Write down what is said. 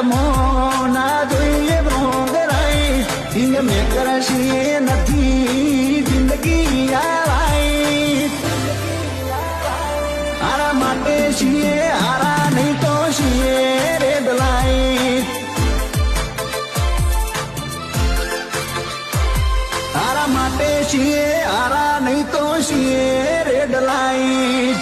મોના જોઈએ ભોગરાઈ દિલ મેં કરશી નથી જિંદગી આવાઈ આરા માટે છીએ આરા નહીં તો છીએ રે દલાઈ આરા માટે છીએ આરા નહીં તો છીએ રે દલાઈ